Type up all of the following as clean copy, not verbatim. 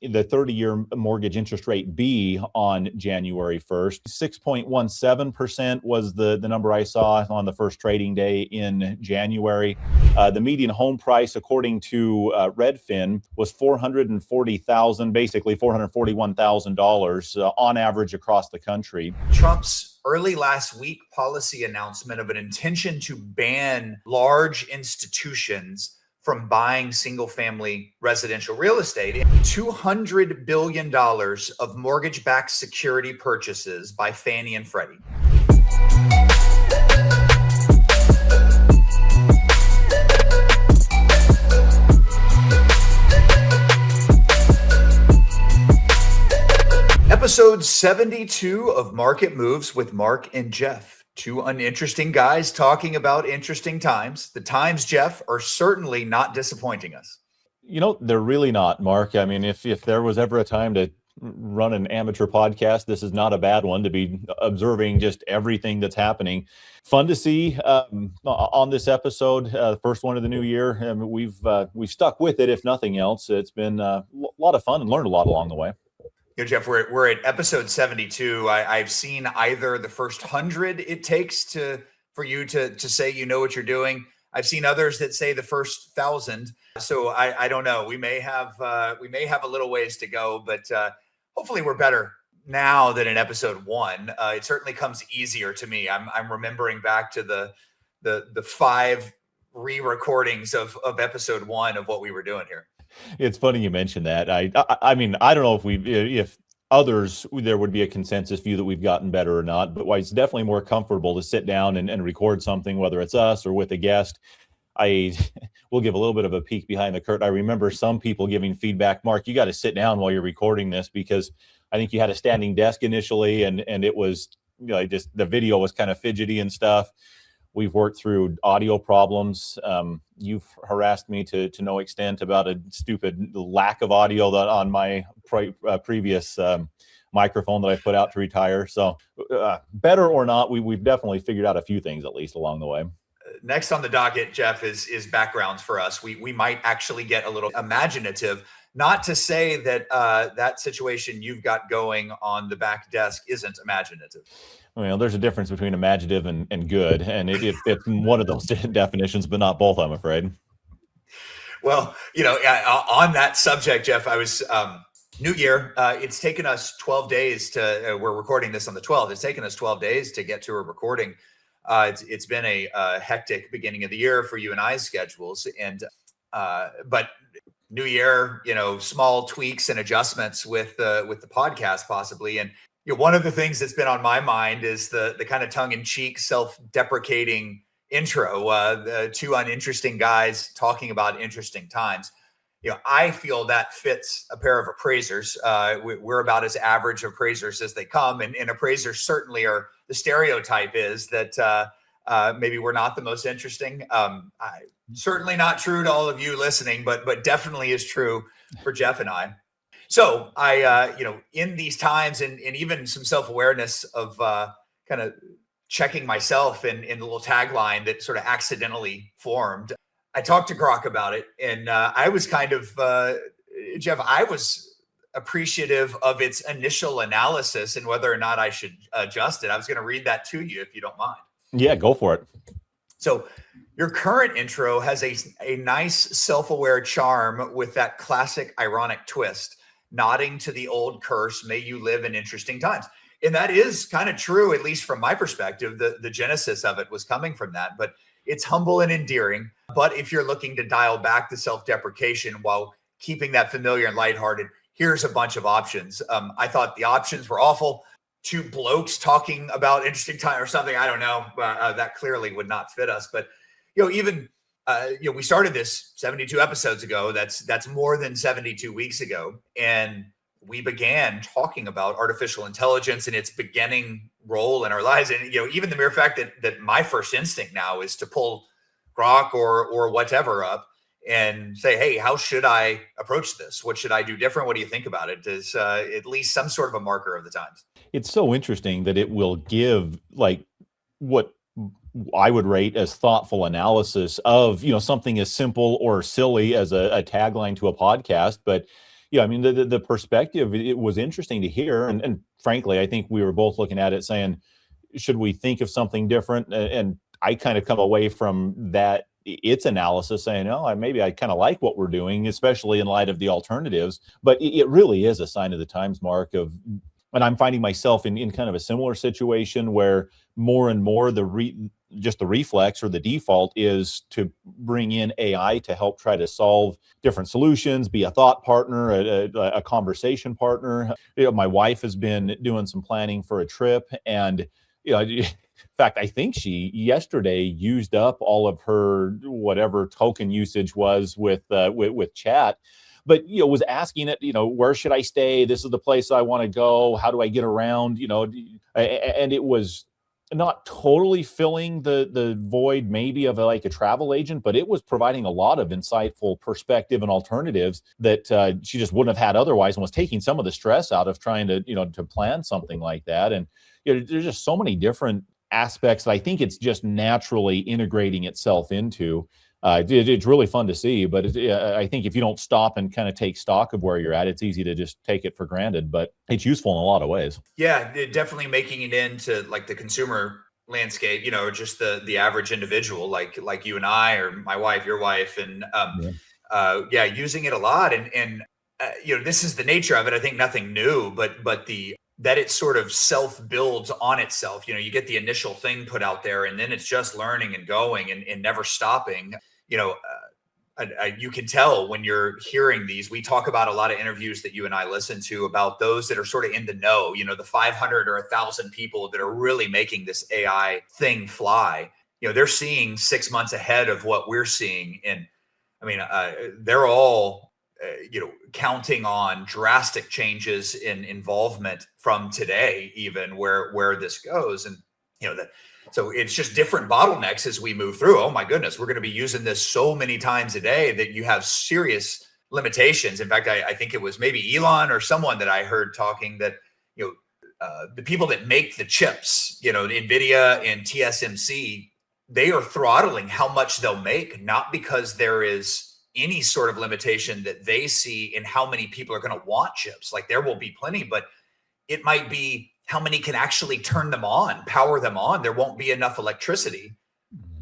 the 30-year mortgage interest rate be on January 1st. 6.17% was the number I saw on the first trading day in January. The median home price, according to Redfin, was $440,000, basically $441,000 on average across the country. Trump's early last week policy announcement of an intention to ban large institutions from buying single-family residential real estate. $200 billion of mortgage-backed security purchases by Fannie and Freddie. Episode 72 of Market Moves with Mark and Jeff. Two uninteresting guys talking about interesting times. The times, Jeff, are certainly not disappointing us. You know, they're really not, Mark. I mean, if there was ever a time to run an amateur podcast, this is not a bad one, to be observing just everything that's happening. Fun to see on this episode, first one of the new year. We've stuck with it, if nothing else. It's been a lot of fun and learned a lot along the way. You know, Jeff, we're at episode 72. I've seen either the first 100 it takes for you to say you know what you're doing. I've seen others that say the first 1,000. So I don't know. We may have a little ways to go, but hopefully we're better now than in episode 1. It certainly comes easier to me. I'm remembering back to the 5 re-recordings of episode 1 of what we were doing here. It's funny you mentioned that. I mean, I don't know if others, there would be a consensus view that we've gotten better or not, but it's definitely more comfortable to sit down and record something, whether it's us or with a guest. We'll give a little bit of a peek behind the curtain. I remember some people giving feedback, Mark, you got to sit down while you're recording this, because I think you had a standing desk initially, and it was, you know, just the video was kind of fidgety and stuff. We've worked through audio problems. You've harassed me to no extent about a stupid lack of audio on my previous microphone that I put out to retire. So better or not, we've definitely figured out a few things, at least along the way. Next on the docket, Jeff, is backgrounds for us. We might actually get a little imaginative. Not to say that that situation you've got going on the back desk isn't imaginative. Well, there's a difference between imaginative and good, and it's one of those definitions, but not both, I'm afraid. Well, you know, on that subject, Jeff, I was New Year. It's taken us 12 days to. We're recording this on the 12th. It's taken us 12 days to get to a recording. It's been a hectic beginning of the year for you and I's schedules, and but New Year, you know, small tweaks and adjustments with the podcast possibly. And you know, one of the things that's been on my mind is the kind of tongue-in-cheek, self-deprecating intro. The two uninteresting guys talking about interesting times. You know, I feel that fits a pair of appraisers. We're about as average appraisers as they come, and appraisers certainly are. The stereotype is that maybe we're not the most interesting. Certainly not true to all of you listening, but definitely is true for Jeff and I. So I, you know, in these times and even some self-awareness of kind of checking myself in the little tagline that sort of accidentally formed, I talked to Grok about it, and I was kind of, Jeff, I was appreciative of its initial analysis and whether or not I should adjust it. I was going to read that to you if you don't mind. Yeah, go for it. So your current intro has a nice self-aware charm with that classic ironic twist, nodding to the old curse, may you live in interesting times. And that is kind of true, at least from my perspective. The genesis of it was coming from that, but it's humble and endearing. But if you're looking to dial back the self-deprecation while keeping that familiar and lighthearted, here's a bunch of options. I thought the options were awful. Two blokes talking about interesting time or something. I don't know. That clearly would not fit us. But, you know, even, you know, we started this 72 episodes ago. That's more than 72 weeks ago. And we began talking about artificial intelligence and its beginning role in our lives. And, you know, even the mere fact that my first instinct now is to pull Grok or whatever up and say, hey, how should I approach this? What should I do different? What do you think about it? Is at least some sort of a marker of the times. It's so interesting that it will give like what I would rate as thoughtful analysis of, you know, something as simple or silly as a tagline to a podcast. But yeah, I mean, the perspective, it was interesting to hear. And frankly, I think we were both looking at it saying, should we think of something different? And I kind of come away from that its analysis saying, oh, maybe I kind of like what we're doing, especially in light of the alternatives. But it really is a sign of the times, Mark, of, and I'm finding myself in kind of a similar situation where more and more just the reflex or the default is to bring in AI to help try to solve different solutions, be a thought partner, a conversation partner. My wife has been doing some planning for a trip, and in fact, I think she yesterday used up all of her whatever token usage was with chat, but was asking it, where should I stay? This is the place I want to go. How do I get around? And it was not totally filling the void maybe of like a travel agent, but it was providing a lot of insightful perspective and alternatives that she just wouldn't have had otherwise, and was taking some of the stress out of trying to to plan something like that. And there's just so many different aspects that I think it's just naturally integrating itself into. It's really fun to see, but I think if you don't stop and kind of take stock of where you're at, it's easy to just take it for granted, but it's useful in a lot of ways. Yeah, definitely making it into like the consumer landscape, or just the average individual, like you and I, or my wife, your wife, and Yeah. yeah, using it a lot. And this is the nature of it. I think nothing new, but the that it sort of self builds on itself. You get the initial thing put out there, and then it's just learning and going and never stopping. You know, you can tell when you're hearing these. We talk about a lot of interviews that you and I listen to about those that are sort of in the know, the 500 or 1,000 people that are really making this AI thing fly. They're seeing 6 months ahead of what we're seeing. And I mean, they're all, counting on drastic changes in involvement from today, even where this goes. And, that, so it's just different bottlenecks as we move through. Oh my goodness, we're going to be using this so many times a day that you have serious limitations. In fact, I think it was maybe Elon or someone that I heard talking that, the people that make the chips, NVIDIA and TSMC, they are throttling how much they'll make, not because there is any sort of limitation that they see in how many people are going to want chips. Like there will be plenty, but it might be how many can actually turn them on, power them on. There won't be enough electricity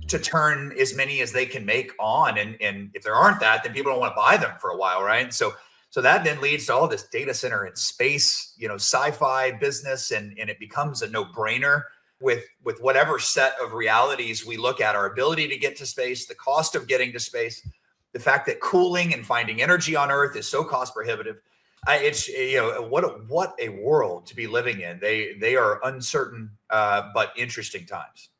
to turn as many as they can make on. And if there aren't that, then people don't want to buy them for a while, right? So that then leads to all this data center and space, sci-fi business, and it becomes a no-brainer with whatever set of realities we look at, our ability to get to space, the cost of getting to space, the fact that cooling and finding energy on Earth is so cost prohibitive. It's what a world to be living in. They are uncertain but interesting times.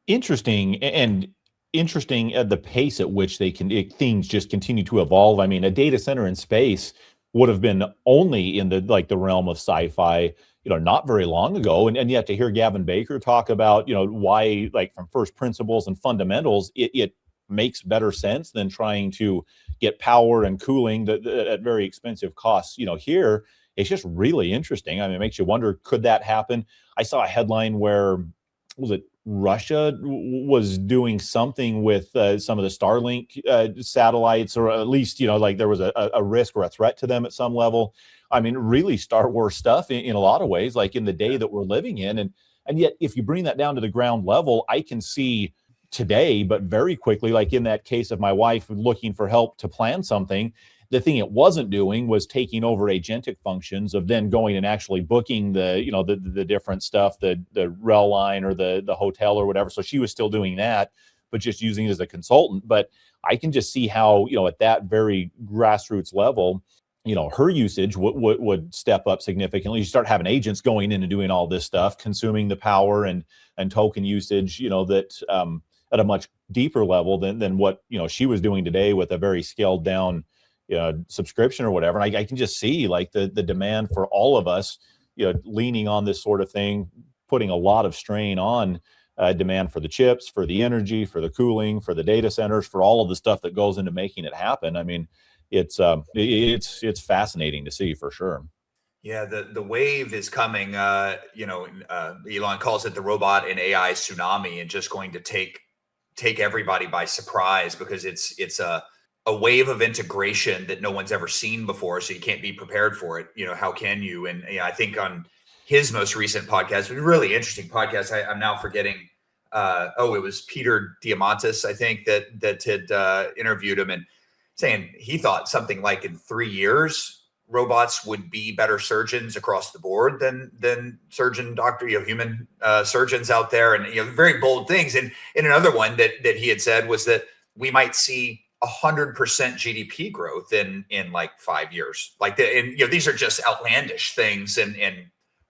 Interesting, and interesting at the pace at which things just continue to evolve. I mean, a data center in space would have been only in the realm of sci-fi, not very long ago. And yet to hear Gavin Baker talk about, why, like from first principles and fundamentals, it makes better sense than trying to get power and cooling at very expensive costs. Here it's just really interesting. I mean, it makes you wonder, could that happen? I saw a headline where, was it Russia was doing something with some of the Starlink satellites, or at least, like there was a risk or a threat to them at some level. I mean, really Star Wars stuff in a lot of ways, like in the day that we're living in. And yet, if you bring that down to the ground level, I can see today, but very quickly, like in that case of my wife looking for help to plan something, the thing it wasn't doing was taking over agentic functions of then going and actually booking the different stuff, the rail line or the hotel or whatever. So she was still doing that, but just using it as a consultant. But I can just see how, at that very grassroots level, her usage would step up significantly. You start having agents going in and doing all this stuff, consuming the power and token usage, that at a much deeper level than what she was doing today with a very scaled down subscription or whatever. And I can just see like the demand for all of us, leaning on this sort of thing, putting a lot of strain on demand for the chips, for the energy, for the cooling, for the data centers, for all of the stuff that goes into making it happen. I mean, it's fascinating to see for sure. Yeah, the wave is coming. Elon calls it the robot and AI tsunami, and just going to take everybody by surprise, because it's a wave of integration that no one's ever seen before, so you can't be prepared for it. How can you? And I think on his most recent podcast, a really interesting podcast. I'm now forgetting. It was Peter Diamandis, I think, that had interviewed him and saying he thought something like in 3 years robots would be better surgeons across the board than human surgeons out there, and very bold things. And another one that he had said was that we might see 100% GDP growth in like 5 years. These are just outlandish things, and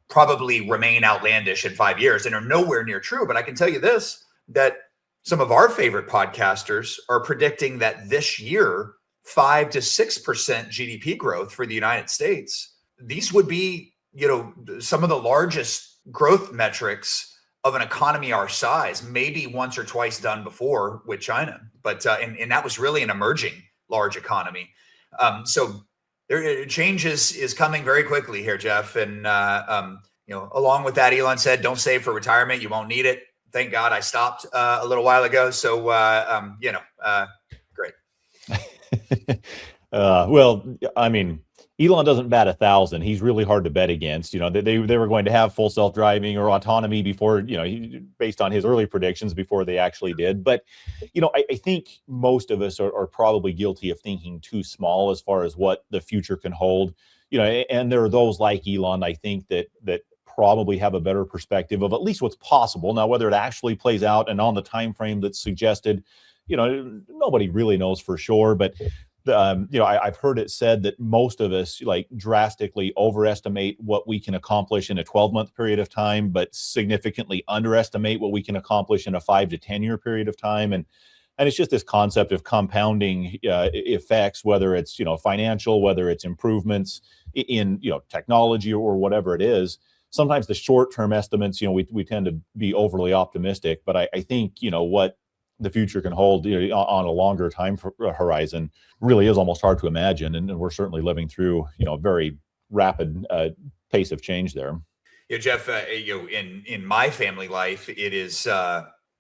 probably remain outlandish in 5 years and are nowhere near true. But I can tell you this, that some of our favorite podcasters are predicting that this year, 5 to 6% GDP growth for the United States. These would be, some of the largest growth metrics of an economy our size, maybe once or twice done before with China. But and that was really an emerging large economy. So there, change is coming very quickly here, Jeff. And along with that, Elon said, "Don't save for retirement; you won't need it." Thank God I stopped a little while ago. So great. Well, I mean, Elon doesn't bat 1,000. He's really hard to bet against. They were going to have full self-driving or autonomy before, based on his early predictions before they actually did. But, I think most of us are probably guilty of thinking too small as far as what the future can hold. And there are those like Elon, I think, that probably have a better perspective of at least what's possible. Now, whether it actually plays out and on the time frame that's suggested, nobody really knows for sure. But I've heard it said that most of us drastically overestimate what we can accomplish in a 12-month period of time, but significantly underestimate what we can accomplish in a 5 to 10-year period of time. And it's just this concept of compounding effects, whether it's financial, whether it's improvements in technology or whatever it is. Sometimes the short-term estimates, we tend to be overly optimistic, but I think what the future can hold on a longer time horizon really is almost hard to imagine, and we're certainly living through a very rapid pace of change there. Jeff, in my family life, it is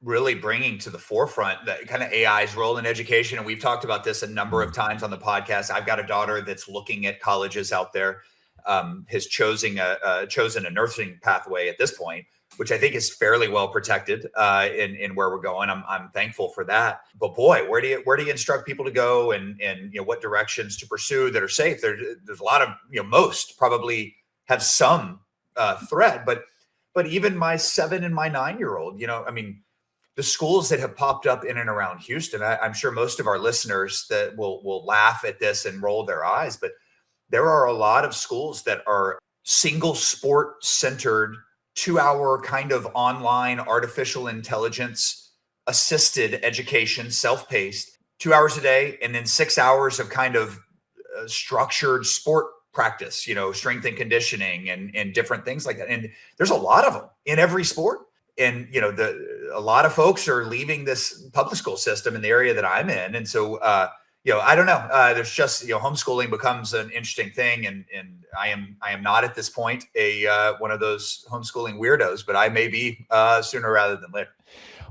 really bringing to the forefront that kind of AI's role in education, and we've talked about this a number of times on the podcast. I've got a daughter that's looking at colleges out there, has chosen a nursing pathway at this point, which I think is fairly well protected in where we're going. I'm thankful for that. But boy, where do you instruct people to go, and what directions to pursue that are safe? There's a lot of most probably have some threat, but even my 7 and my 9-year-old, the schools that have popped up in and around Houston, I'm sure most of our listeners that will laugh at this and roll their eyes, but there are a lot of schools that are single sport centered, 2-hour kind of online artificial intelligence assisted education, self-paced, 2 hours a day, and then 6 hours of kind of structured sport practice, strength and conditioning and different things like that. And there's a lot of them in every sport. And, a lot of folks are leaving this public school system in the area that I'm in. And so, I don't know. There's just, homeschooling becomes an interesting thing. And I am not at this point one of those homeschooling weirdos, but I may be sooner rather than later.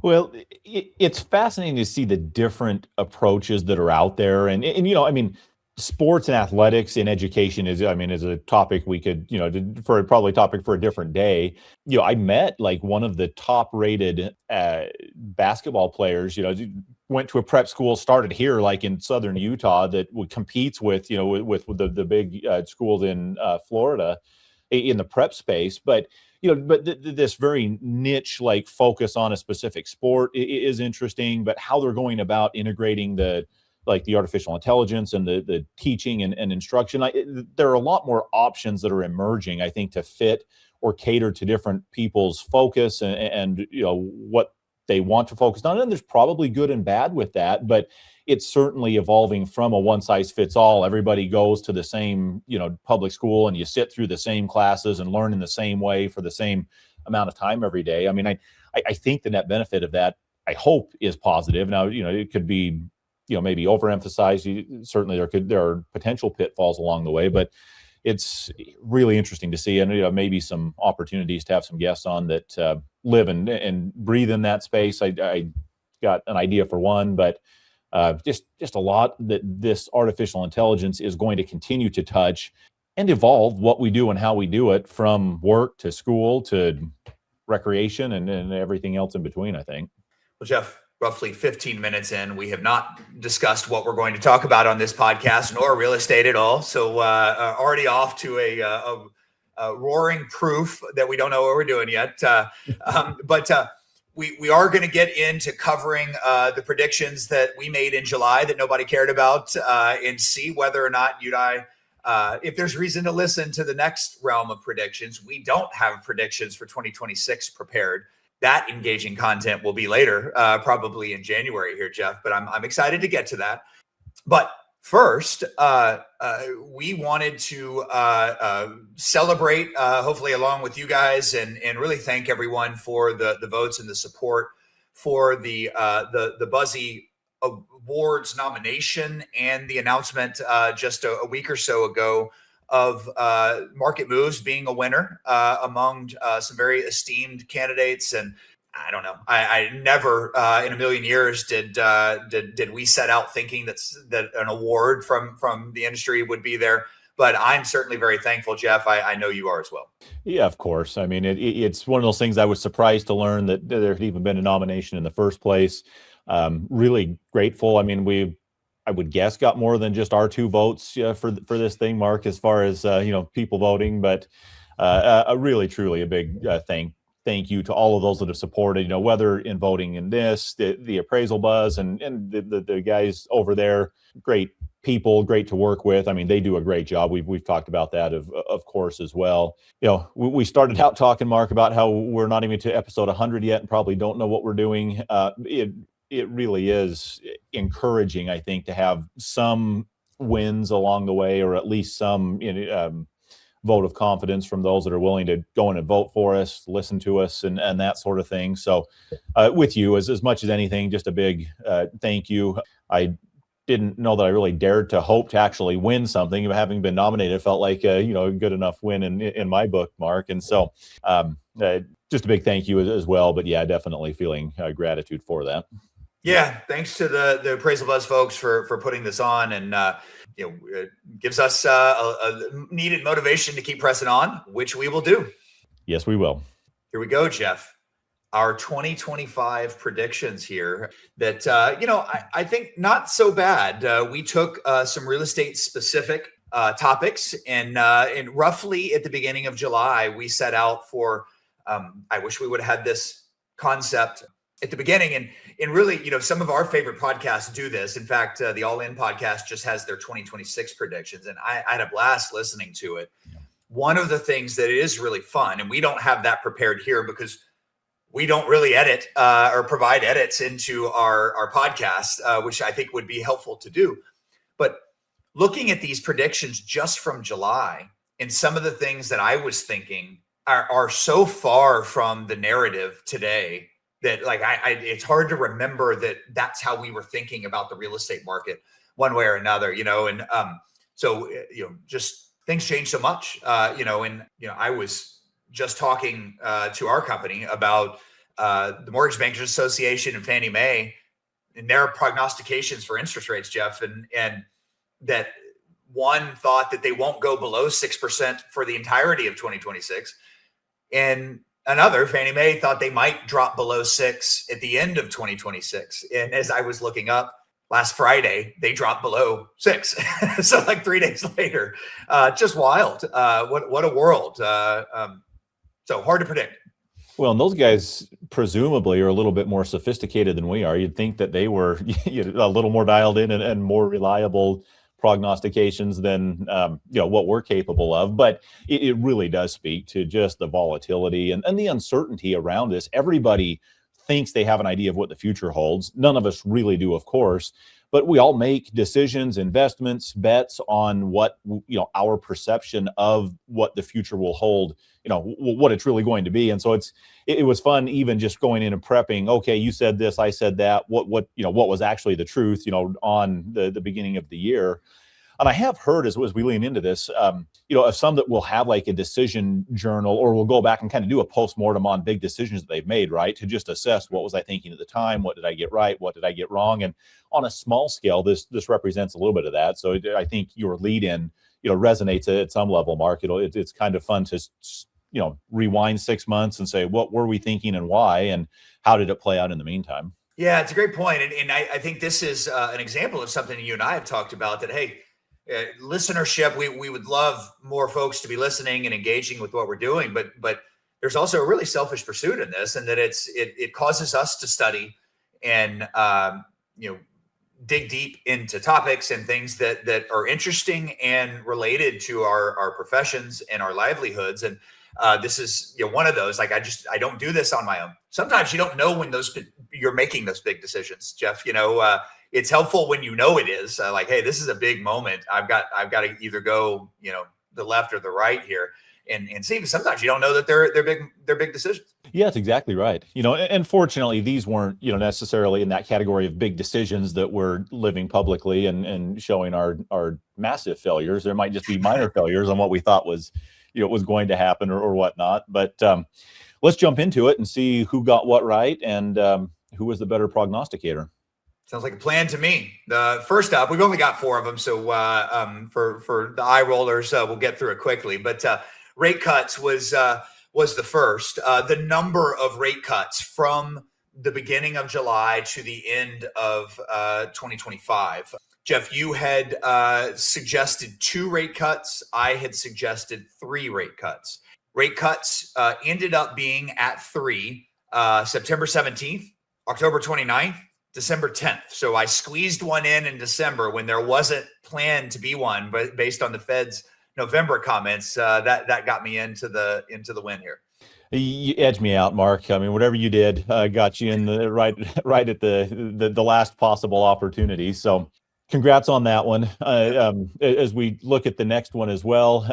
Well, it's fascinating to see the different approaches that are out there. And sports and athletics in education is a topic we could, for probably a topic for a different day. I met one of the top rated basketball players, went to a prep school, started here, in Southern Utah, that competes with the big schools in Florida in the prep space. But this very niche focus on a specific sport is interesting, but how they're going about integrating the artificial intelligence and the teaching and instruction, there are a lot more options that are emerging, I think, to fit or cater to different people's focus and what they want to focus on. And there's probably good and bad with that, but it's certainly evolving from a one size fits all. Everybody goes to the same, public school, and you sit through the same classes and learn in the same way for the same amount of time every day. I think the net benefit of that, I hope, is positive. Now, it could be, maybe overemphasized. Certainly there are potential pitfalls along the way, but it's really interesting to see, and maybe some opportunities to have some guests on that live and breathe in that space. I got an idea for one, but Just a lot that this artificial intelligence is going to continue to touch and evolve what we do and how we do it, from work to school to recreation and everything else in between, I think. Well, Jeff, roughly 15 minutes in, we have not discussed what we're going to talk about on this podcast, nor real estate at all. So already off to a roaring proof that we don't know what we're doing yet. But we are going to get into covering the predictions that we made in July that nobody cared about, and see whether or not you and I, if there's reason to listen to the next realm of predictions. We don't have predictions for 2026 prepared. That engaging content will be later, probably in January here, Jeff, but I'm excited to get to that. But first, we wanted to celebrate, hopefully along with you guys, and really thank everyone for the votes and the support for the Buzzy Awards nomination and the announcement just a week or so ago of Market Moves being a winner among some very esteemed candidates. And I don't know, I never in a million years did we set out thinking that an award from the industry would be there. But I'm certainly very thankful, Jeff. I know you are as well. Yeah, of course. I mean, it's one of those things I was surprised to learn that there had even been a nomination in the first place. Really grateful. I mean, I would guess got more than just our 2 votes for this thing, Mark, as far as people voting. But a really, truly a big thank you to all of those that have supported. Whether in voting in this, the appraisal buzz, and the guys over there, great people, great to work with. I mean, they do a great job. We've talked about that of course as well. We started out talking, Mark, about how we're not even to episode 100 yet and probably don't know what we're doing. It really is encouraging, I think, to have some wins along the way, or at least some vote of confidence from those that are willing to go in and vote for us, listen to us, and that sort of thing. So with you, as much as anything, just a big thank you. I didn't know that I really dared to hope to actually win something. Having been nominated felt like a good enough win in my book, Mark. And so just a big thank you as well. But yeah, definitely feeling gratitude for that. Yeah, thanks to the Appraisal Buzz folks for putting this on, and it gives us a needed motivation to keep pressing on, which we will do. Yes, we will. Here we go, Jeff. Our 2025 predictions here that I think not so bad. We took some real estate specific topics, and roughly at the beginning of July, we set out for. I wish we would have had this concept at the beginning, and really, some of our favorite podcasts do this. In fact, the All In podcast just has their 2026 predictions, and I had a blast listening to it. One of the things that is really fun, and we don't have that prepared here because we don't really edit or provide edits into our podcast, which I think would be helpful to do. But looking at these predictions just from July, and some of the things that I was thinking are so far from the narrative today that it's hard to remember that that's how we were thinking about the real estate market one way or another, and so just things change so much, I was just talking to our company about the Mortgage Bankers Association and Fannie Mae and their prognostications for interest rates, Jeff, and that one thought that they won't go below 6% for the entirety of 2026, and another, Fannie Mae, thought they might drop below 6 at the end of 2026. And as I was looking up last Friday, they dropped below 6. So like 3 days later, just wild. What a world. So hard to predict. Well, and those guys presumably are a little bit more sophisticated than we are. You'd think that they were a little more dialed in and more reliable prognostications than what we're capable of. But it really does speak to just the volatility and the uncertainty around this. Everybody thinks they have an idea of what the future holds. None of us really do, of course, but we all make decisions, investments, bets on what our perception of what the future will hold, what it's really going to be. And so it was fun even just going in and prepping. Okay, you said this, I said that. What was actually the truth, on the beginning of the year. And I have heard as we lean into this, of some that will have like a decision journal, or will go back and kind of do a postmortem on big decisions that they've made, right? To just assess, what was I thinking at the time? What did I get right? What did I get wrong? And on a small scale, this represents a little bit of that. So I think your lead in, resonates at some level, Mark. It's kind of fun to, rewind 6 months and say, what were we thinking and why, and how did it play out in the meantime? Yeah, it's a great point. And I think this is an example of something you and I have talked about, that, hey, listenership, we would love more folks to be listening and engaging with what we're doing. But there's also a really selfish pursuit in this, and that it causes us to study and, dig deep into topics and things that are interesting and related to our professions and our livelihoods. And this is one of those. Like, I don't do this on my own. Sometimes you don't know when you're making those big decisions, Jeff. It's helpful when it is like, hey, this is a big moment. I've got to either go the left or the right here. And see, sometimes you don't know that they're big decisions. Yeah, that's exactly right. And fortunately, these weren't, necessarily in that category of big decisions that we're living publicly and showing our massive failures. There might just be minor failures on what we thought was, was going to happen or whatnot. But let's jump into it and see who got what right, and who was the better prognosticator. Sounds like a plan to me. First up, we've only got 4 of them, so for the eye rollers, we'll get through it quickly. But rate cuts was the first. The number of rate cuts from the beginning of July to the end of 2025. Jeff, you had suggested 2 rate cuts. I had suggested 3 rate cuts. Rate cuts ended up being at 3, September 17th, October 29th, December 10th. So I squeezed one in December when there wasn't planned to be one, but based on the Fed's November comments, that got me into the win here. You edged me out, Mark. I mean, whatever you did got you in the right at the last possible opportunity. So congrats on that one. As we look at the next one as well,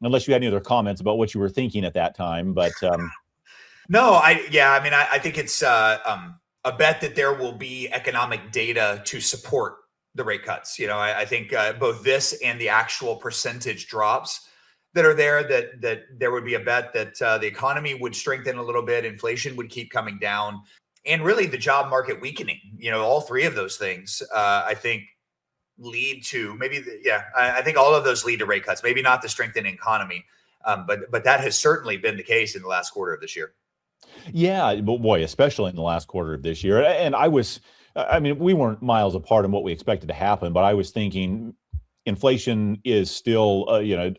unless you had any other comments about what you were thinking at that time, but no, I think it's a bet that there will be economic data to support the rate cuts. I think both this and the actual percentage drops that are there, that there would be a bet that the economy would strengthen a little bit, inflation would keep coming down, and really the job market weakening. All 3 of those things, I think, lead to I think all of those lead to rate cuts. Maybe not the strengthening economy, but that has certainly been the case in the last quarter of this year. Yeah, but boy, especially in the last quarter of this year. And we weren't miles apart in what we expected to happen, but I was thinking inflation is still,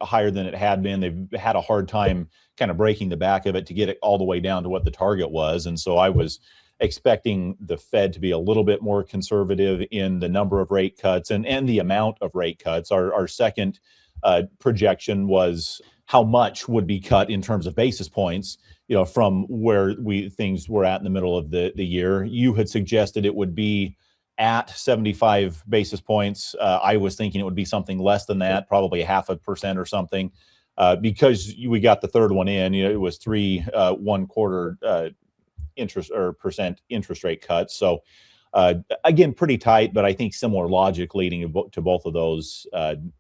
higher than it had been. They've had a hard time kind of breaking the back of it to get it all the way down to what the target was. And so I was expecting the Fed to be a little bit more conservative in the number of rate cuts and the amount of rate cuts. Our second projection was how much would be cut in terms of basis points, from where things were at in the middle of the year. You had suggested it would be at 75 basis points. I was thinking it would be something less than that, probably 0.5% or something, because we got the third one in. It was 3.25 percent interest rate cuts. So again, pretty tight, but I think similar logic leading to both of those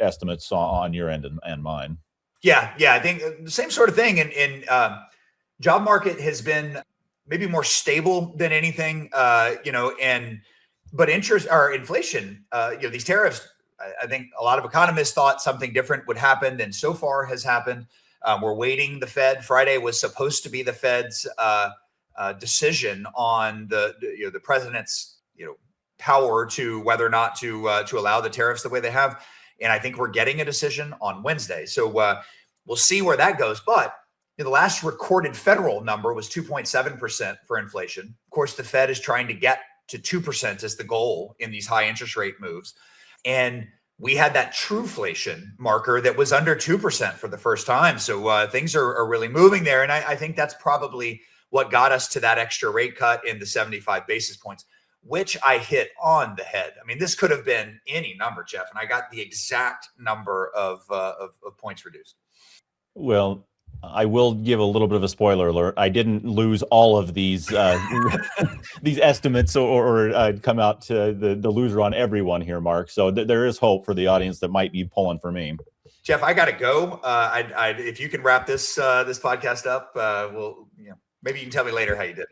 estimates on your end and mine. Yeah, I think the same sort of thing. And job market has been maybe more stable than anything, but interest or inflation, these tariffs, I think a lot of economists thought something different would happen than so far has happened. We're waiting. The Fed Friday was supposed to be the Fed's decision on the president's power to whether or not to allow the tariffs the way they have. And I think we're getting a decision on Wednesday. So we'll see where that goes. But the last recorded federal number was 2.7% for inflation. Of course, the Fed is trying to get to 2% as the goal in these high interest rate moves. And we had that truflation marker that was under 2% for the first time. So things are really moving there. And I think that's probably what got us to that extra rate cut in the 75 basis points, which I hit on the head. I mean, this could have been any number, Jeff, and I got the exact number of points reduced. Well, I will give a little bit of a spoiler alert. I didn't lose all of these these estimates or come out to the loser on everyone here, Mark. So there is hope for the audience that might be pulling for me. Jeff, I got to go. If you can wrap this this podcast up, maybe you can tell me later how you did.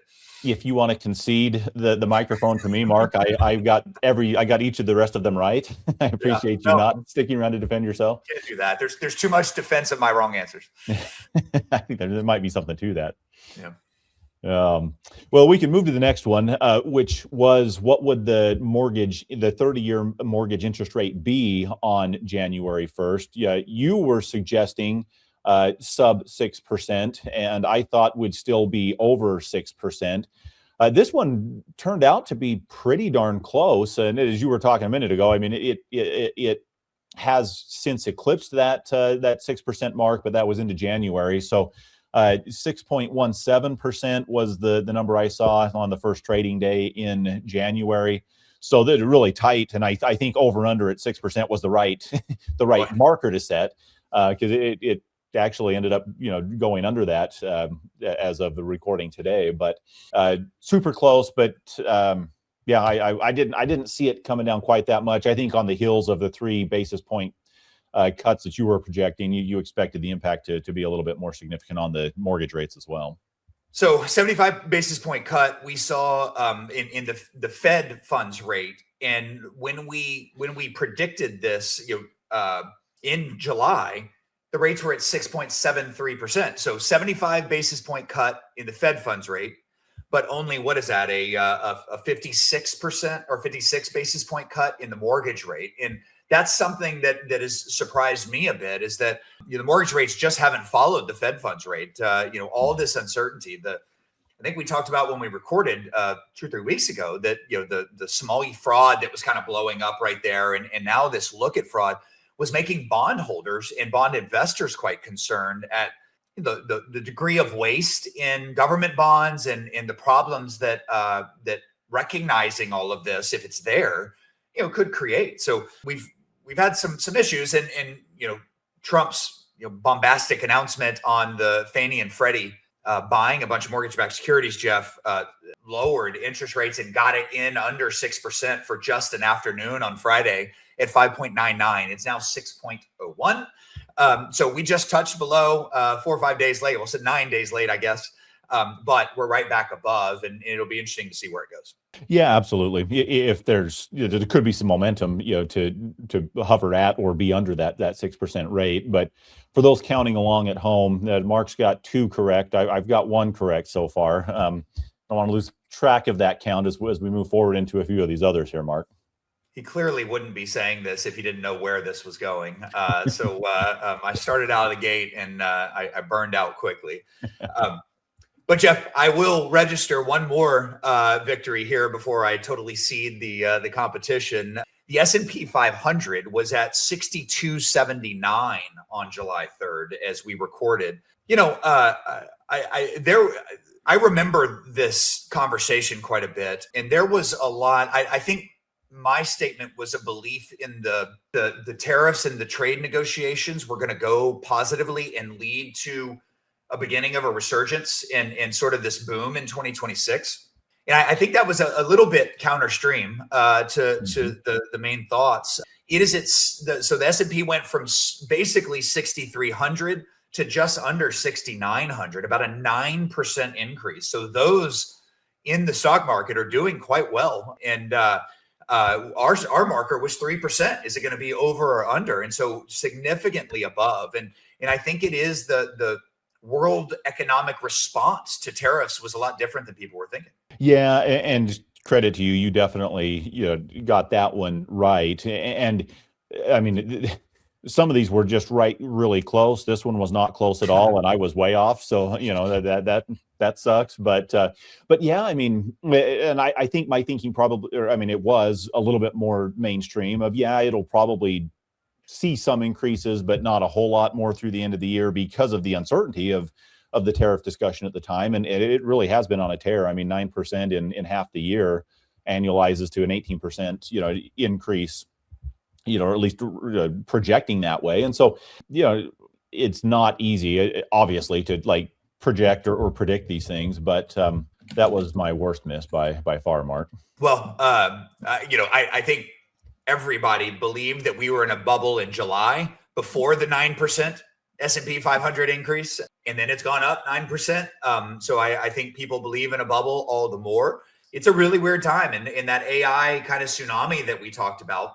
If you want to concede the microphone to me, Mark, I got each of the rest of them right. I appreciate you not sticking around to defend yourself. Can't do that. There's too much defense of my wrong answers. I think there might be something to that. Yeah. Well, we can move to the next one, which was what would the 30-year mortgage interest rate be on January 1st? Yeah, you were suggesting sub 6%, and I thought would still be over 6%. This one turned out to be pretty darn close, and as you were talking a minute ago, I mean, it has since eclipsed that 6% mark, but that was into January. So 6.17% was the number I saw on the first trading day in January. So they're really tight, and I think over under at 6% was the right marker to set, because it actually ended up going under that as of the recording today. But super close. But yeah, I didn't see it coming down quite that much. I think on the heels of the 3 basis point cuts that you were projecting, you expected the impact to be a little bit more significant on the mortgage rates as well. So 75 basis point cut we saw in the Fed funds rate, and when we predicted this, in July, the rates were at 6.73%. So 75 basis point cut in the Fed funds rate, but only what is that, a 56% or 56 basis point cut in the mortgage rate. And that's something that has surprised me a bit, is that the mortgage rates just haven't followed the Fed funds rate. All this uncertainty. I think we talked about when we recorded 2 or 3 weeks ago that the small e fraud that was kind of blowing up right there, and now this look at fraud was making bondholders and bond investors quite concerned at the degree of waste in government bonds and the problems that recognizing all of this, if it's there, could create. So we've had some issues, and Trump's bombastic announcement on the Fannie and Freddie buying a bunch of mortgage-backed securities, Jeff, lowered interest rates and got it in under 6% for just an afternoon on Friday at 5.99. It's now 6.01. So we just touched below 4 or 5 days late. Well, so 9 days late, I guess. But we're right back above, and it'll be interesting to see where it goes. Yeah, absolutely. If there could be some momentum, to hover at or be under that 6% rate. But for those counting along at home, Mark's got 2 correct. I've got 1 correct so far. I don't want to lose track of that count as we move forward into a few of these others here, Mark. He clearly wouldn't be saying this if he didn't know where this was going. So I started out of the gate, and I burned out quickly. But Jeff, I will register one more victory here before I totally cede the competition. The S&P 500 was at 62.79 on July 3rd as we recorded. I remember this conversation quite a bit, and there was a lot. I think my statement was a belief in the tariffs and the trade negotiations were going to go positively and lead to a beginning of a resurgence and sort of this boom in 2026. And I think that was a little bit counterstream to the main thoughts. So the S&P went from basically 6,300 to just under 6,900, about a 9% increase. So those in the stock market are doing quite well. And our marker was 3%. Is it going to be over or under? And so significantly above. And I think it is the world economic response to tariffs was a lot different than people were thinking. Yeah, and credit to you, you definitely got that one right. And I mean, some of these were just right, really close. This one was not close at all, and I was way off. So that sucks. But yeah, I mean, and I think my thinking probably, it was a little bit more mainstream of it'll probably see some increases, but not a whole lot more through the end of the year because of the uncertainty of the tariff discussion at the time. And it really has been on a tear. I mean, 9% in half the year annualizes to an 18%, increase, or at least projecting that way. And so, it's not easy, obviously, to like project or predict these things, but that was my worst miss by far, Mark. Well, I think everybody believed that we were in a bubble in July before the 9% S&P 500 increase, and then it's gone up 9%. So I think people believe in a bubble all the more. It's a really weird time, and in that AI kind of tsunami that we talked about,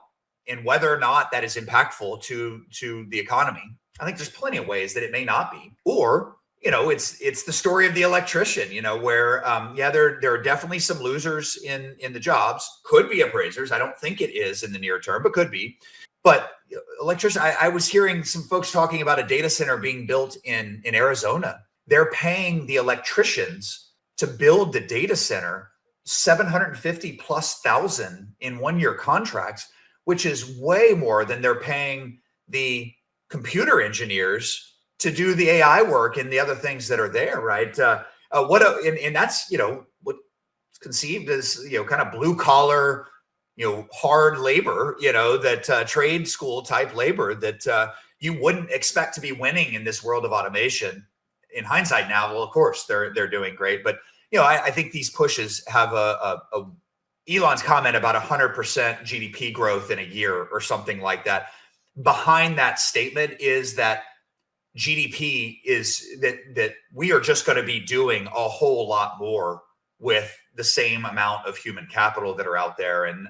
and whether or not that is impactful to the economy. I think there's plenty of ways that it may not be, or it's the story of the electrician, where there are definitely some losers in the jobs. Could be appraisers. I don't think it is in the near term, but could be. But electrician, I was hearing some folks talking about a data center being built in Arizona. They're paying the electricians to build the data center $750,000+ in 1-year contracts, which is way more than they're paying the computer engineers to do the AI work and the other things that are there, right? And that's what's conceived as kind of blue collar, hard labor, that trade school type labor that you wouldn't expect to be winning in this world of automation. In hindsight, now, well, of course they're doing great, but I think these pushes have a Elon's comment about 100% GDP growth in a year or something like that. Behind that statement is that GDP is that we are just going to be doing a whole lot more with the same amount of human capital that are out there. And,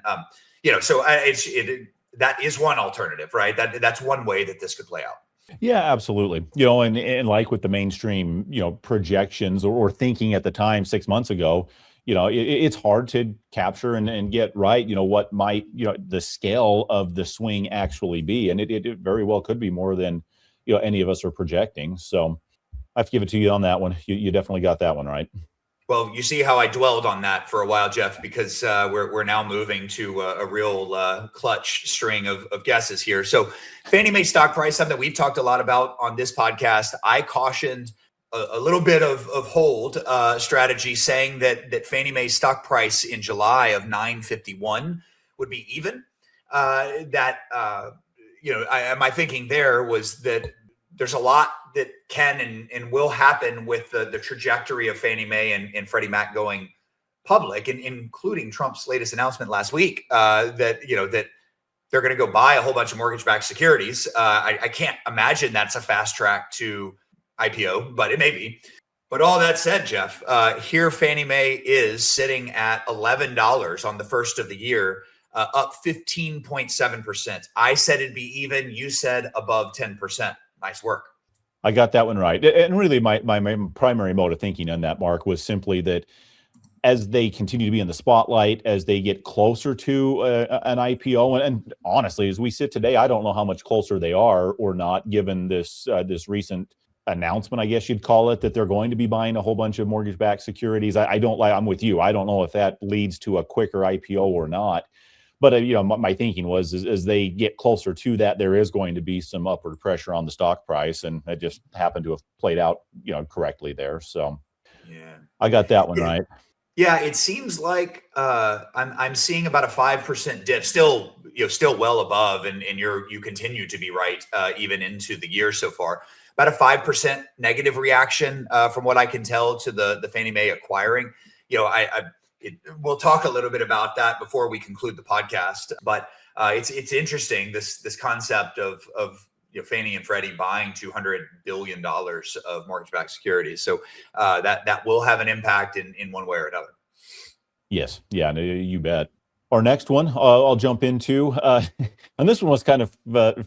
so that is one alternative, right? That's one way that this could play out. Yeah, absolutely. And like with the mainstream, projections or thinking at the time 6 months ago, it's hard to capture and get right, what might, the scale of the swing actually be. And it very well could be more than, any of us are projecting. So I have to give it to you on that one. You definitely got that one right. Well, you see how I dwelled on that for a while, Jeff, because we're now moving to a real clutch string of guesses here. So Fannie Mae stock price, something that we've talked a lot about on this podcast. I cautioned a little bit of hold strategy, saying that Fannie Mae stock price in July of 951 would be even. My thinking there was that there's a lot that can and will happen with the trajectory of Fannie Mae and Freddie Mac going public, and including Trump's latest announcement last week that they're going to go buy a whole bunch of mortgage-backed securities. I can't imagine that's a fast track to IPO, but it may be. But all that said, Jeff, here Fannie Mae is sitting at $11 on the first of the year, up 15.7%. I said it'd be even. You said above 10%. Nice work. I got that one right. And really my primary mode of thinking on that, Mark, was simply that as they continue to be in the spotlight, as they get closer to an IPO, and honestly, as we sit today, I don't know how much closer they are or not, given this recent announcement, I guess you'd call it, that they're going to be buying a whole bunch of mortgage-backed securities. I'm with you. I don't know if that leads to a quicker IPO or not. But my thinking was as they get closer to that, there is going to be some upward pressure on the stock price, and it just happened to have played out, correctly there. So, yeah, I got that one right. Yeah, it seems like I'm seeing about a 5% dip, still well above, and you continue to be right even into the year so far. About a 5% negative reaction from what I can tell to the Fannie Mae acquiring. We'll talk a little bit about that before we conclude the podcast, but it's interesting, this concept of Fannie and Freddie buying $200 billion of mortgage-backed securities. So that will have an impact in one way or another. Yes, yeah, you bet. Our next one, I'll jump into, and this one was kind of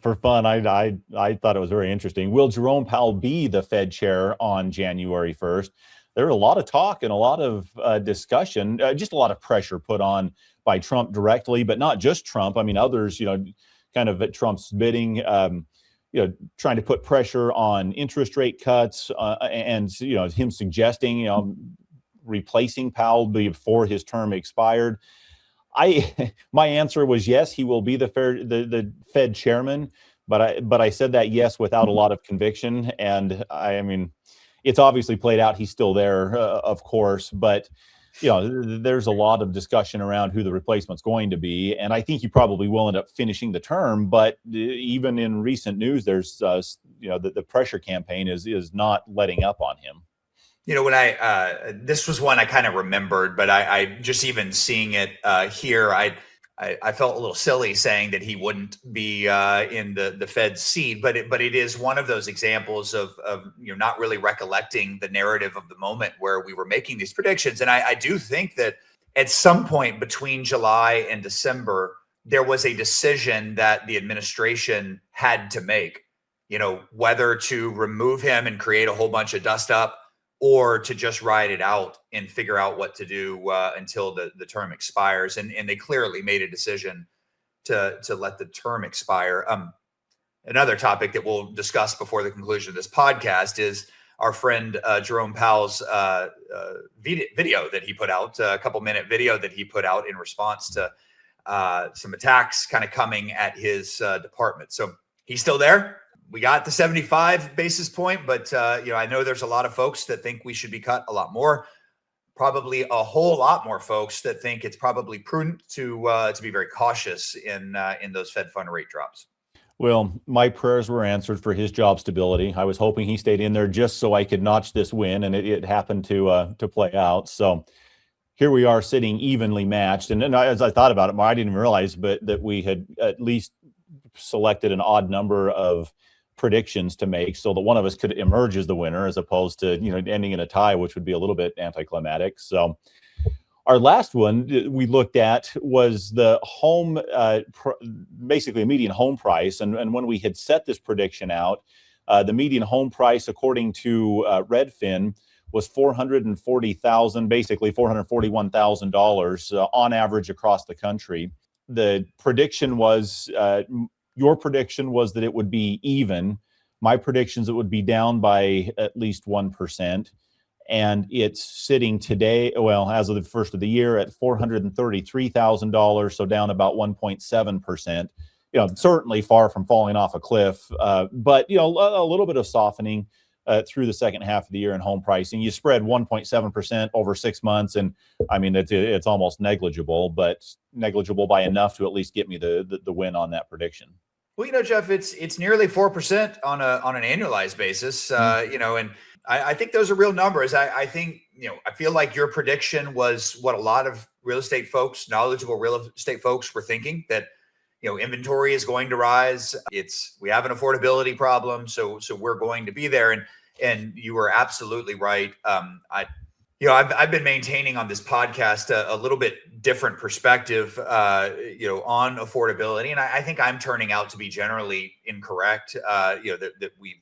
for fun. I thought it was very interesting. Will Jerome Powell be the Fed chair on January 1st? There was a lot of talk and a lot of discussion, just a lot of pressure put on by Trump directly, but not just Trump. I mean, others, kind of at Trump's bidding, trying to put pressure on interest rate cuts and, him suggesting, replacing Powell before his term expired. My answer was yes, he will be the Fed chairman, but I said that yes without a lot of conviction. And I mean, it's obviously played out. He's still there, of course, but there's a lot of discussion around who the replacement's going to be, and I think he probably will end up finishing the term. But even in recent news, there's the pressure campaign is not letting up on him. When this was one I kind of remembered, but I just even seeing it here, I felt a little silly saying that he wouldn't be in the Fed's seat, but it is one of those examples of not really recollecting the narrative of the moment where we were making these predictions. And I do think that at some point between July and December, there was a decision that the administration had to make, whether to remove him and create a whole bunch of dust up, or to just ride it out and figure out what to do until the term expires. And they clearly made a decision to let the term expire. Another topic that we'll discuss before the conclusion of this podcast is our friend Jerome Powell's video that he put out, a couple-minute video that he put out in response to some attacks kind of coming at his department. So he's still there. We got the 75 basis point, but I know there's a lot of folks that think we should be cut a lot more. Probably a whole lot more folks that think it's probably prudent to be very cautious in those Fed fund rate drops. Well, my prayers were answered for his job stability. I was hoping he stayed in there just so I could notch this win, and it happened to play out. So here we are sitting evenly matched. And as I thought about it more, I didn't realize that we had at least selected an odd number of predictions to make so that one of us could emerge as the winner, as opposed to ending in a tie, which would be a little bit anticlimactic. So our last one we looked at was the home, basically a median home price. And when we had set this prediction out, the median home price, according to Redfin, was $440,000, basically $441,000 on average across the country. The prediction was your prediction was that it would be even. My predictions, it would be down by at least 1%. And it's sitting today, well, as of the first of the year, at $433,000, so down about 1.7%. Certainly far from falling off a cliff, but a little bit of softening through the second half of the year in home pricing. You spread 1.7% over 6 months, and I mean it's almost negligible, but negligible by enough to at least get me the win on that prediction. Well, Jeff, it's nearly 4% on an annualized basis, and I think those are real numbers. I think I feel like your prediction was what a lot of real estate folks, knowledgeable real estate folks, were thinking, that inventory is going to rise. We have an affordability problem, so we're going to be there. And you were absolutely right. I've been maintaining on this podcast a little bit different perspective, on affordability, and I think I'm turning out to be generally incorrect. That we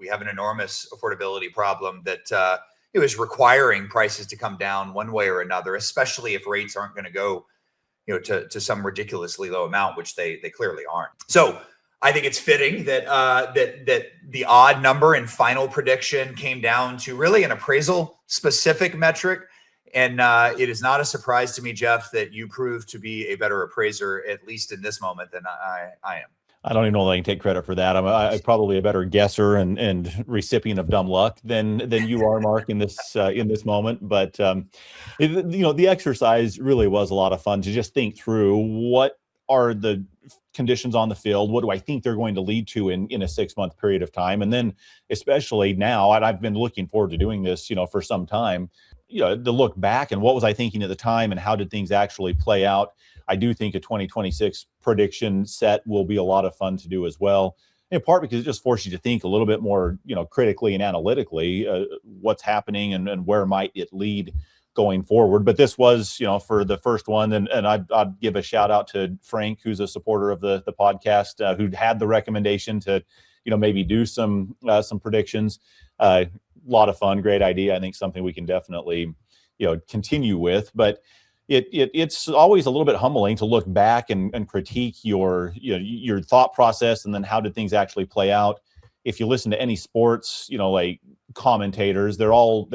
have an enormous affordability problem that is requiring prices to come down one way or another, especially if rates aren't going to go to some ridiculously low amount, which they clearly aren't. So I think it's fitting that that the odd number in final prediction came down to really an appraisal specific metric. And it is not a surprise to me, Jeff, that you proved to be a better appraiser, at least in this moment, than I am. I don't even know that I can take credit for that. I'm probably a better guesser and recipient of dumb luck than you are, Mark, in this moment. But the exercise really was a lot of fun to just think through what are the conditions on the field. What do I think they're going to lead to in a 6 month period of time? And then especially now, and I've been looking forward to doing this, for some time, to look back and what was I thinking at the time and how did things actually play out. I do think a 2026 prediction set will be a lot of fun to do as well, in part because it just forces you to think a little bit more, critically and analytically, what's happening and where might it lead going forward. But this was, for the first one, and I'd give a shout out to Frank, who's a supporter of the podcast, who had the recommendation to, maybe do some predictions. A lot of fun, great idea. I think something we can definitely, continue with. But it's always a little bit humbling to look back and critique your thought process, and then how did things actually play out. If you listen to any sports, like commentators, they all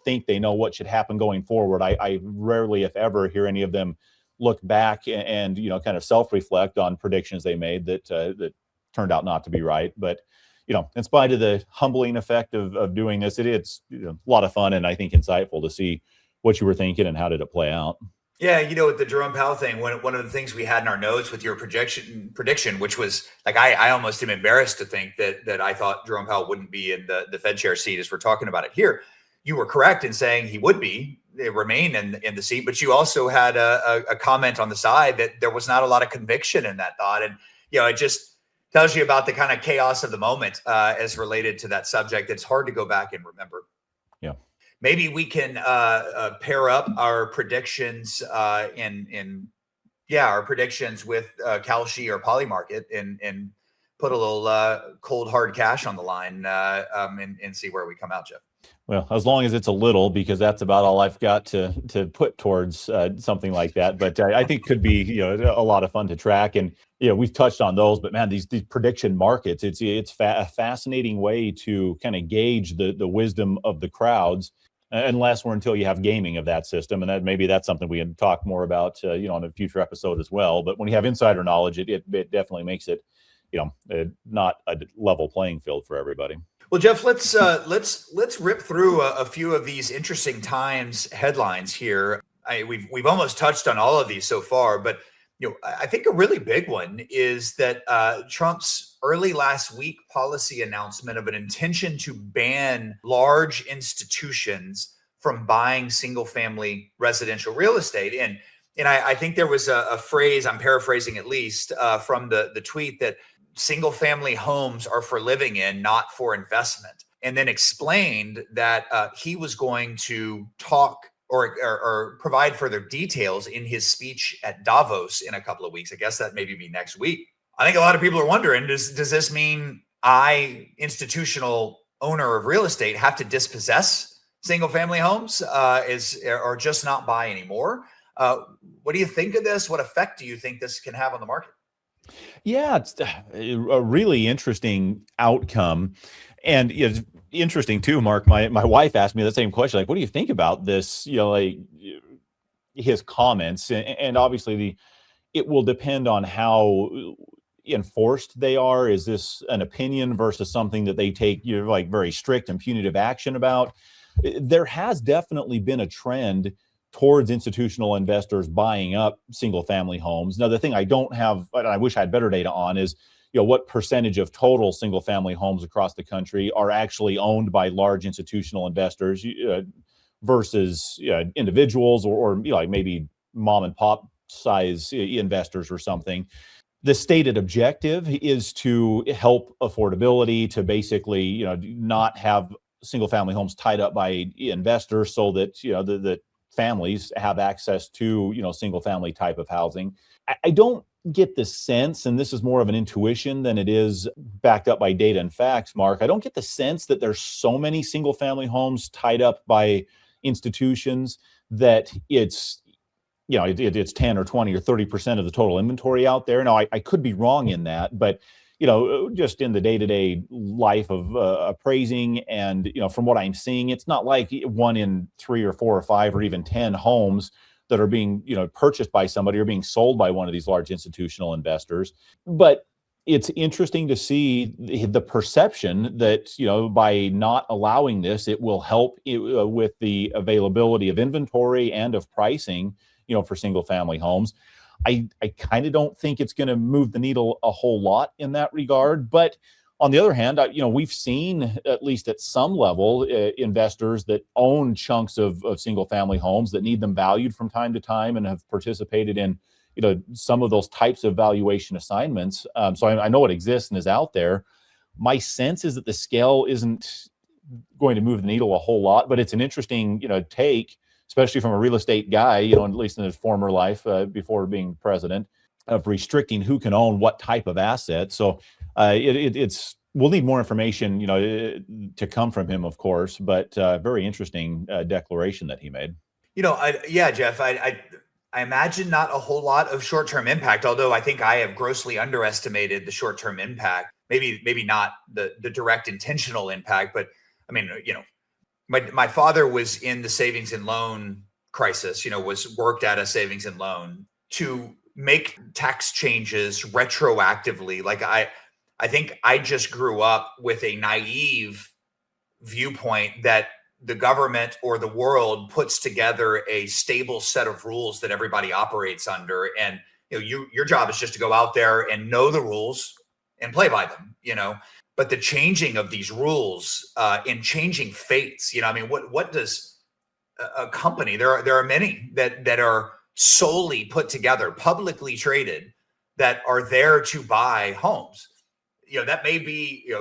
think they know what should happen going forward. I rarely, if ever, hear any of them look back and kind of self-reflect on predictions they made that turned out not to be right. But in spite of the humbling effect of doing this, it's a lot of fun and I think insightful to see what you were thinking and how did it play out. Yeah, with the Jerome Powell thing, one of the things we had in our notes with your prediction, which was like I almost am embarrassed to think that I thought Jerome Powell wouldn't be in the Fed chair seat as we're talking about it here. You were correct in saying he would remain in the seat, but you also had a comment on the side that there was not a lot of conviction in that thought, and it just tells you about the kind of chaos of the moment as related to that subject. It's hard to go back and remember. Yeah. Maybe we can pair up our predictions our predictions with Kalshi or Polymarket and put a little cold hard cash on the line and see where we come out, Jeff. Well, as long as it's a little, because that's about all I've got to put towards something like that. But I think could be a lot of fun to track, and we've touched on those. But man, these prediction markets, it's a fascinating way to kind of gauge the wisdom of the crowds, unless or until you have gaming of that system, and that's something we can talk more about on a future episode as well. But when you have insider knowledge, it definitely makes it not a level playing field for everybody. Well, Jeff, let's rip through a few of these interesting times headlines here. We've almost touched on all of these so far, but I think a really big one is that Trump's early last week policy announcement of an intention to ban large institutions from buying single-family residential real estate. And I think there was a phrase, I'm paraphrasing at least, from the tweet that single-family homes are for living in, not for investment, and then explained that he was going to talk or provide further details in his speech at Davos in a couple of weeks. I guess that maybe be next week. I think a lot of people are wondering, does this mean institutional owner of real estate, have to dispossess single-family homes or just not buy anymore? What do you think of this? What effect do you think this can have on the market? Yeah, it's a really interesting outcome. And it's interesting too, Mark. My wife asked me the same question, like, what do you think about this? Like his comments, and obviously it will depend on how enforced they are. Is this an opinion versus something that they take like very strict and punitive action about? There has definitely been a trend towards institutional investors buying up single family homes. Now, the thing I don't have, and I wish I had better data on, is what percentage of total single family homes across the country are actually owned by large institutional investors versus individuals or like maybe mom and pop size investors or something. The stated objective is to help affordability, to basically not have single family homes tied up by investors, so that the families have access to single family type of housing. I don't get the sense, and this is more of an intuition than it is backed up by data and facts, Mark. I don't get the sense that there's so many single family homes tied up by institutions that it's it's 10 or 20 or 30% of the total inventory out there. Now, I could be wrong in that, but just in the day-to-day life of appraising and, from what I'm seeing, it's not like 1 in 3 or 4 or 5 or even 10 homes that are being, purchased by somebody or being sold by one of these large institutional investors. But it's interesting to see the perception that, by not allowing this, it will help with the availability of inventory and of pricing, for single family homes. I kind of don't think it's going to move the needle a whole lot in that regard. But on the other hand, we've seen, at least at some level, investors that own chunks of single family homes that need them valued from time to time and have participated in, some of those types of valuation assignments. So I know it exists and is out there. My sense is that the scale isn't going to move the needle a whole lot, but it's an interesting, take, especially from a real estate guy, at least in his former life before being president, of restricting who can own what type of asset. So we'll need more information, to come from him, of course, but very interesting declaration that he made. Jeff, I imagine not a whole lot of short-term impact, although I think I have grossly underestimated the short-term impact. Maybe not the direct intentional impact, but I mean, my father was in the savings and loan crisis, worked at a savings and loan to make tax changes retroactively. Like I think I just grew up with a naive viewpoint that the government or the world puts together a stable set of rules that everybody operates under. And your job is just to go out there and know the rules and play by them, but the changing of these rules and changing fates, what does a company, there are many that are solely put together, publicly traded, that are there to buy homes. That may be,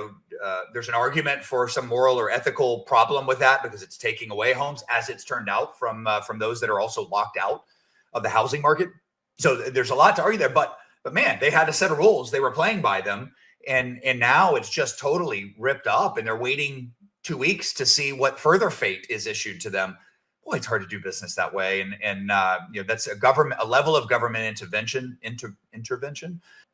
there's an argument for some moral or ethical problem with that, because it's taking away homes, as it's turned out, from those that are also locked out of the housing market. So there's a lot to argue there, but man, they had a set of rules, they were playing by them, and now it's just totally ripped up, and they're waiting 2 weeks to see what further fate is issued to them. Boy, it's hard to do business that way, and that's a level of government intervention.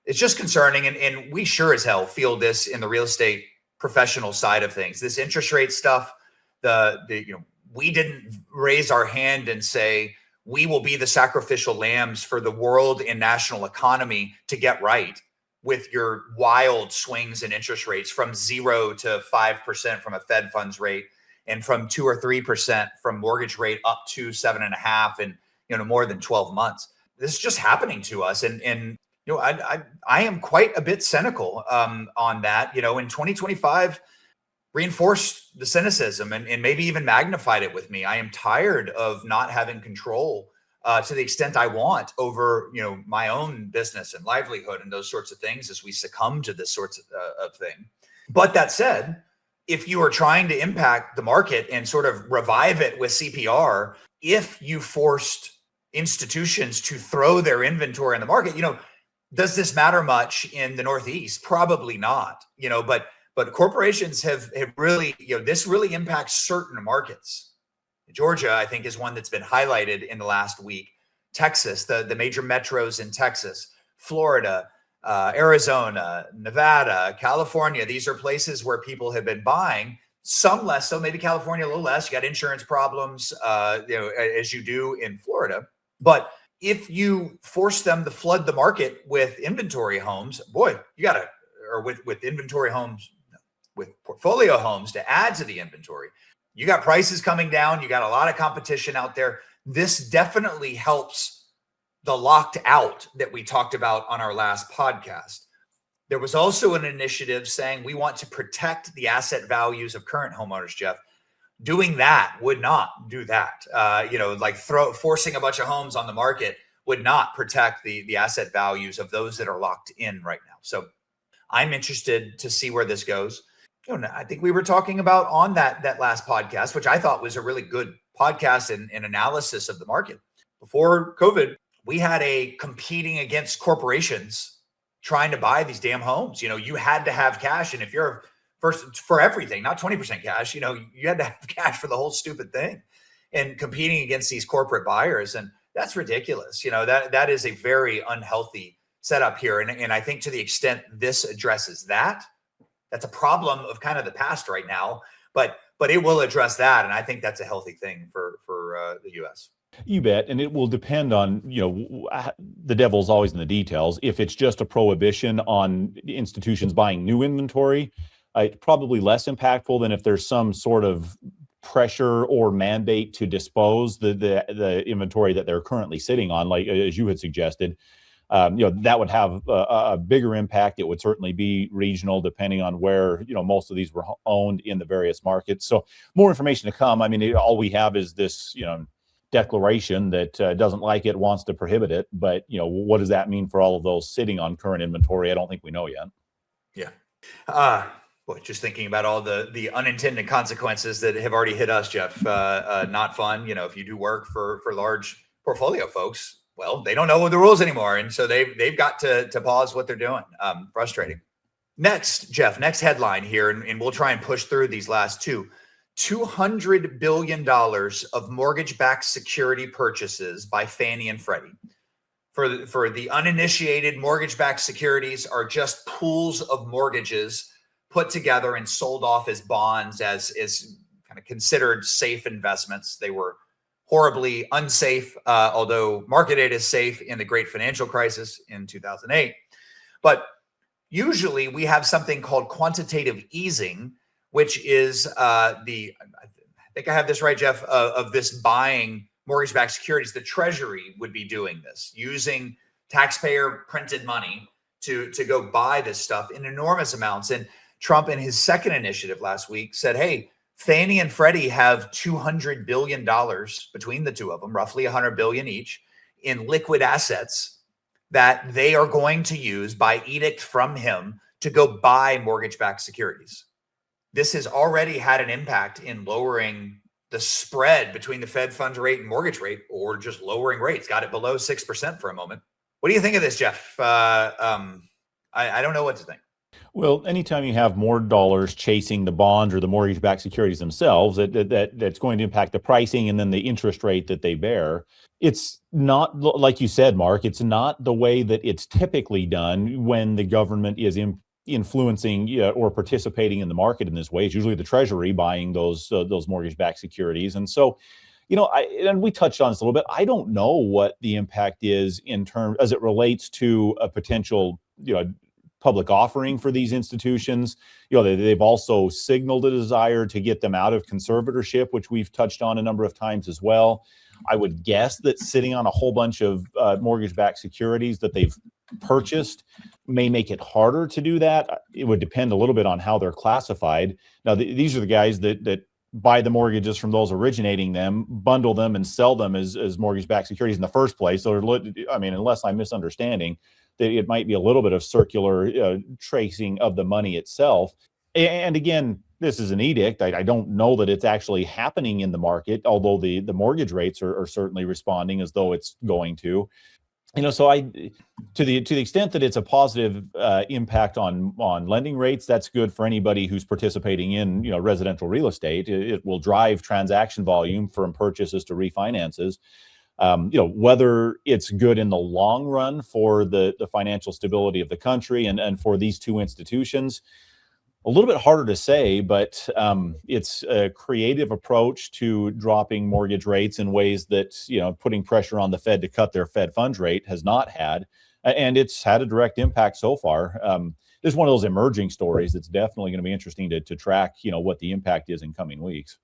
It's just concerning, and we sure as hell feel this in the real estate professional side of things. This interest rate stuff, we didn't raise our hand and say we will be the sacrificial lambs for the world and national economy to get right with your wild swings in interest rates from 0 to 5% from a Fed funds rate, and from 2 or 3% from mortgage rate up to 7.5% in more than 12 months. This is just happening to us, and I am quite a bit cynical on that. In 2025 reinforced the cynicism and maybe even magnified it with me. I am tired of not having control to the extent I want over my own business and livelihood and those sorts of things as we succumb to this sorts of thing. But that said, if you are trying to impact the market and sort of revive it with CPR, if you forced institutions to throw their inventory in the market, does this matter much in the Northeast? Probably not, but corporations have really, this really impacts certain markets. Georgia, I think, is one that's been highlighted in the last week. Texas, the major metros in Texas, Florida, Arizona, Nevada, California. These are places where people have been buying, some less so, maybe California a little less. You got insurance problems, as you do in Florida. But if you force them to flood the market with inventory homes, boy, you got to, or with inventory homes, with portfolio homes to add to the inventory, you got prices coming down. You got a lot of competition out there. This definitely helps the locked out that we talked about on our last podcast. There was also an initiative saying we want to protect the asset values of current homeowners, Jeff. Doing that would not do that. Forcing a bunch of homes on the market would not protect the asset values of those that are locked in right now. So I'm interested to see where this goes. I think we were talking about on that last podcast, which I thought was a really good podcast and analysis of the market. Before COVID, we had a competing against corporations trying to buy these damn homes. You had to have cash. And if you're first for everything, not 20% cash, you had to have cash for the whole stupid thing, and competing against these corporate buyers. And that's ridiculous. That is a very unhealthy setup here. And I think to the extent this addresses that, that's a problem of kind of the past right now, but it will address that. And I think that's a healthy thing for the U.S. You bet. And it will depend on, the devil's always in the details. If it's just a prohibition on institutions buying new inventory, it's probably less impactful than if there's some sort of pressure or mandate to dispose the inventory that they're currently sitting on, like as you had suggested. That would have a bigger impact. It would certainly be regional, depending on where, most of these were owned in the various markets. So more information to come. I mean, all we have is this, declaration that doesn't like it, wants to prohibit it. But, what does that mean for all of those sitting on current inventory? I don't think we know yet. Yeah. Boy, just thinking about all the unintended consequences that have already hit us, Jeff. Not fun. If you do work for large portfolio folks, well, they don't know the rules anymore. And so they've got to pause what they're doing. Frustrating. Next, Jeff, next headline here, and we'll try and push through these last two. $200 billion of mortgage-backed security purchases by Fannie and Freddie. For the uninitiated, mortgage-backed securities are just pools of mortgages put together and sold off as bonds as kind of considered safe investments. They were horribly unsafe, although marketed as safe in the great financial crisis in 2008. But usually we have something called quantitative easing, which is think I have this right, Jeff, of this buying mortgage-backed securities. The Treasury would be doing this, using taxpayer printed money to go buy this stuff in enormous amounts. And Trump, in his second initiative last week, said, hey, Fannie and Freddie have $200 billion between the two of them, roughly $100 billion each, in liquid assets that they are going to use by edict from him to go buy mortgage-backed securities. This has already had an impact in lowering the spread between the Fed funds rate and mortgage rate, or just lowering rates. Got it below 6% for a moment. What do you think of this, Jeff? I don't know what to think. Well, anytime you have more dollars chasing the bond or the mortgage-backed securities themselves, that's going to impact the pricing and then the interest rate that they bear. It's not, like you said, Mark, it's not the way that it's typically done when the government is influencing or participating in the market in this way. It's usually the Treasury buying those mortgage-backed securities. And so, and we touched on this a little bit. I don't know what the impact is in terms as it relates to a potential, public offering for these institutions. They've also signaled a desire to get them out of conservatorship, which we've touched on a number of times as well. I would guess that sitting on a whole bunch of mortgage-backed securities that they've purchased may make it harder to do that. It would depend a little bit on how they're classified. Now, these are the guys that buy the mortgages from those originating them, bundle them, and sell them as mortgage-backed securities in the first place. So, unless I'm misunderstanding, that it might be a little bit of circular tracing of the money itself. And again, this is an edict. I don't know that it's actually happening in the market, although the mortgage rates are certainly responding as though it's going to. So to the extent that it's a positive impact on lending rates, that's good for anybody who's participating in residential real estate. It will drive transaction volume from purchases to refinances. Whether it's good in the long run for the financial stability of the country and for these two institutions, a little bit harder to say, but it's a creative approach to dropping mortgage rates in ways that, putting pressure on the Fed to cut their Fed funds rate has not had. And it's had a direct impact so far. This is one of those emerging stories that's definitely going to be interesting to track, what the impact is in coming weeks.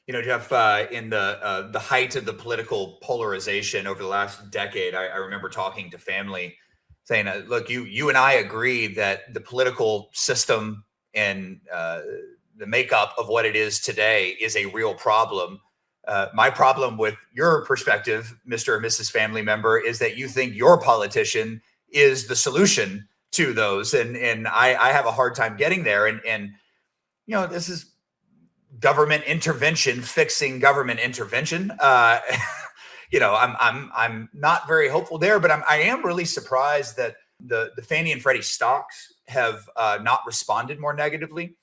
Jeff, in the height of the political polarization over the last decade, I remember talking to family saying, look, you and I agree that the political system and the makeup of what it is today is a real problem. My problem with your perspective, Mr. or Mrs. Family Member, is that you think your politician is the solution to those. And I have a hard time getting there. And this is government intervention fixing government intervention. I'm not very hopeful there, but I am really surprised that the Fannie and Freddie stocks have not responded more negatively.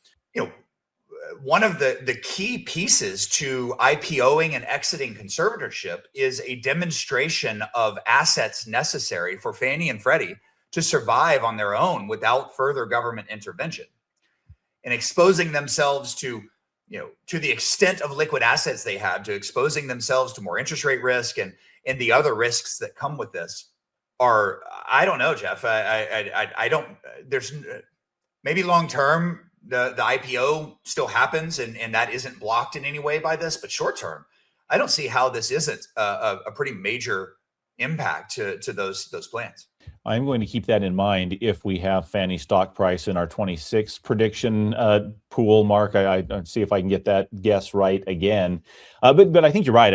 One of the key pieces to IPOing and exiting conservatorship is a demonstration of assets necessary for Fannie and Freddie to survive on their own without further government intervention, and exposing themselves to the extent of liquid assets they have, to exposing themselves to more interest rate risk and the other risks that come with this are, I don't know, Jeff. I don't, there's maybe long term, the IPO still happens and that isn't blocked in any way by this, but short term, I don't see how this isn't a pretty major impact to those plans. I'm going to keep that in mind if we have Fannie stock price in our 26 prediction pool, Mark. I see if I can get that guess right again. But I think you're right.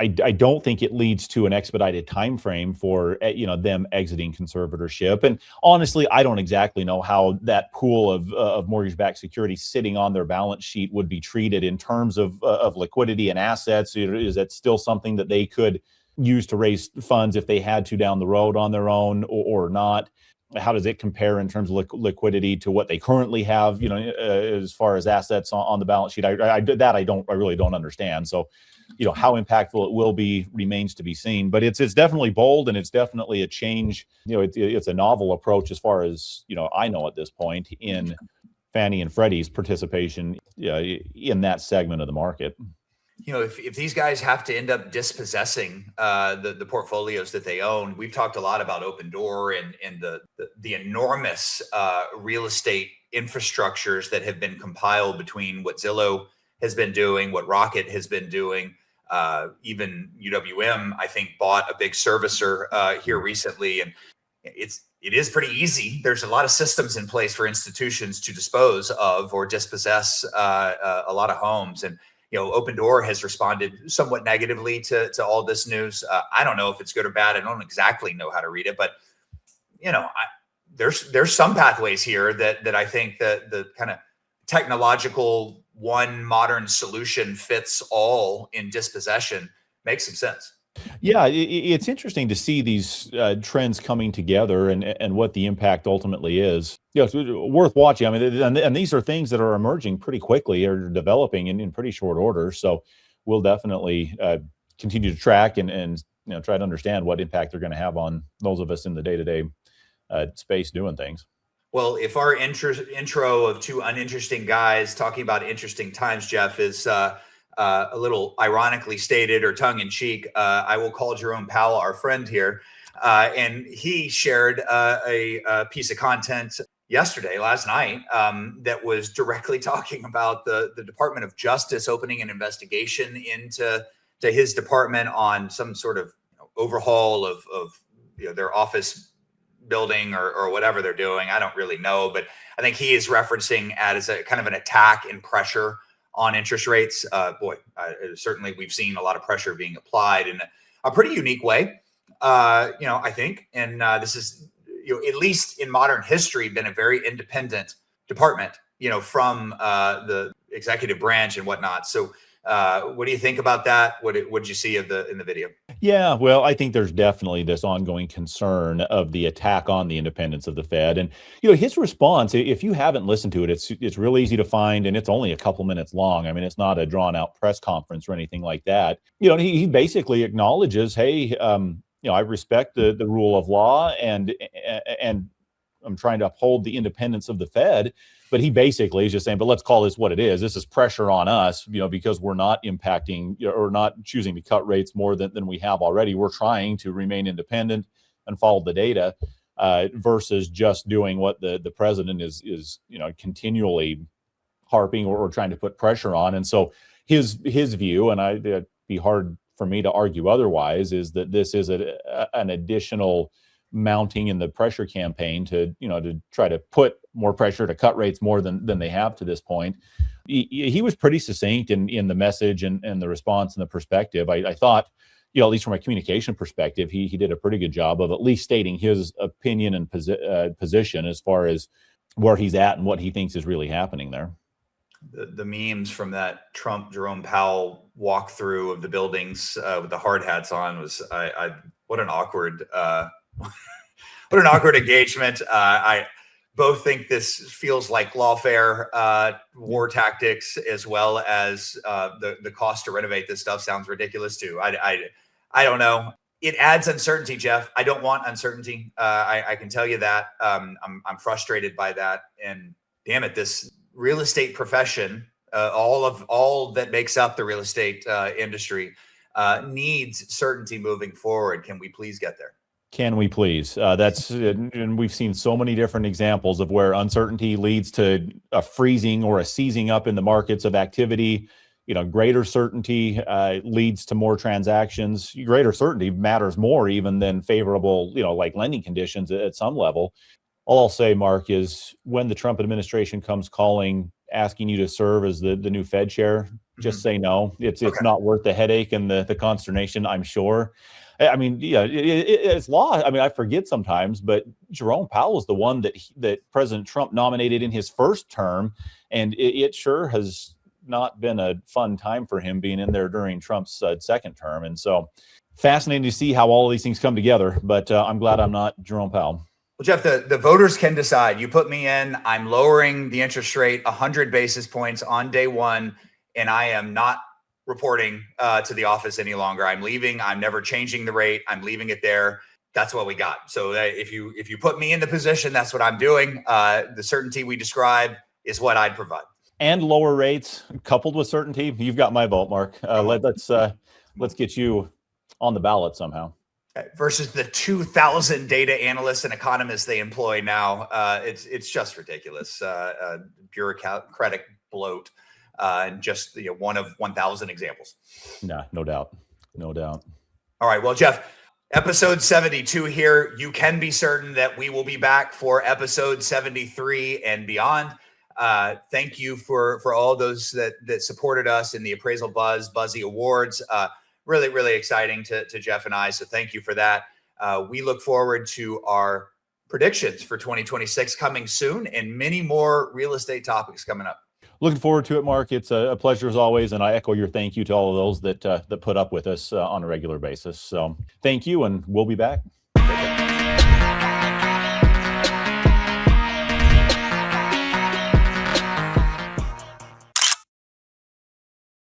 I don't think it leads to an expedited time frame for them exiting conservatorship. And honestly, I don't exactly know how that pool of mortgage-backed securities sitting on their balance sheet would be treated in terms of liquidity and assets. Is that still something that they could use to raise funds if they had to down the road on their own or not? How does it compare in terms of liquidity to what they currently have, as far as assets on the balance sheet? I really don't understand. So, how impactful it will be remains to be seen, but it's definitely bold and it's definitely a change. It's a novel approach as far as, I know at this point in Fannie and Freddie's participation in that segment of the market. If these guys have to end up dispossessing the portfolios that they own, we've talked a lot about Open Door and the enormous real estate infrastructures that have been compiled between what Zillow has been doing, what Rocket has been doing. Even UWM, I think, bought a big servicer here recently, and it is pretty easy. There's a lot of systems in place for institutions to dispose of or dispossess a lot of homes. And Open Door has responded somewhat negatively to all this news. I don't know if it's good or bad. I don't exactly know how to read it, but there's some pathways here that I think that the kind of technological one modern solution fits all in dispossession makes some sense. Yeah, it's interesting to see these trends coming together and what the impact ultimately is. It's worth watching. I mean, and these are things that are emerging pretty quickly or developing in pretty short order. So we'll definitely continue to track and try to understand what impact they're going to have on those of us in the day-to-day space doing things. Well, if our intro of two uninteresting guys talking about interesting times, Jeff, is a little ironically stated or tongue-in-cheek, I will call Jerome Powell our friend here. And he shared a piece of content last night, that was directly talking about the Department of Justice opening an investigation into his department on some sort of overhaul of their office building or whatever they're doing. I don't really know, but I think he is referencing as a kind of an attack and pressure on interest rates. Certainly we've seen a lot of pressure being applied in a pretty unique way, I think. And this is, at least in modern history, been a very independent department, from the executive branch and whatnot. So what do you think about that? What did you see in the video? Yeah, well, I think there's definitely this ongoing concern of the attack on the independence of the Fed. And, his response, if you haven't listened to it, it's real easy to find, and it's only a couple minutes long. I mean, it's not a drawn out press conference or anything like that. He basically acknowledges, hey, I respect the rule of law and I'm trying to uphold the independence of the Fed. But he basically is just saying, but let's call this what it is. This is pressure on us, because we're not impacting or not choosing to cut rates more than we have already. We're trying to remain independent and follow the data versus just doing what the president is continually harping or trying to put pressure on. And so his view, and it'd be hard for me to argue otherwise, is that this is an additional mounting in the pressure campaign to try to put more pressure to cut rates more than they have to this point. He was pretty succinct in the message and the response and the perspective. I thought, at least from a communication perspective, he did a pretty good job of at least stating his opinion and position as far as where he's at and what he thinks is really happening there. The memes from that Trump Jerome Powell walkthrough of the buildings with the hard hats on was what an awkward engagement. I both think this feels like lawfare war tactics, as well as the cost to renovate this stuff sounds ridiculous too. I don't know. It adds uncertainty, Jeff. I don't want uncertainty. I can tell you that. I'm frustrated by that. And damn it, this real estate profession, all that makes up the real estate industry, needs certainty moving forward. Can we please get there? Can we please? And we've seen so many different examples of where uncertainty leads to a freezing or a seizing up in the markets of activity. Greater certainty leads to more transactions. Greater certainty matters more even than favorable, like lending conditions at some level. All I'll say, Mark, is when the Trump administration comes calling, asking you to serve as the new Fed chair, just say no. It's not worth the headache and the consternation, I'm sure. I mean, it's law. I mean, I forget sometimes, but Jerome Powell is the one that President Trump nominated in his first term, and it sure has not been a fun time for him being in there during Trump's second term. And so, fascinating to see how all of these things come together. But I'm glad I'm not Jerome Powell. Well, Jeff, the voters can decide. You put me in, I'm lowering the interest rate 100 basis points on day one, and I am not reporting to the office any longer. I'm leaving. I'm never changing the rate. I'm leaving it there. That's what we got. So if you put me in the position, that's what I'm doing. The certainty we described is what I'd provide. And lower rates coupled with certainty. You've got my vote, Mark. Let's get you on the ballot somehow. Versus the 2,000 data analysts and economists they employ now. It's just ridiculous. Bureaucratic bloat. and just one of 1,000 examples. Yeah, no doubt. No doubt. All right. Well, Jeff, episode 72 here. You can be certain that we will be back for episode 73 and beyond. Thank you for all those that supported us in the Appraisal Buzzy Awards. Really, really exciting to Jeff and I. So thank you for that. We look forward to our predictions for 2026 coming soon, and many more real estate topics coming up. Looking forward to it, Mark. It's a pleasure as always, and I echo your thank you to all of those that put up with us on a regular basis. So thank you, and we'll be back.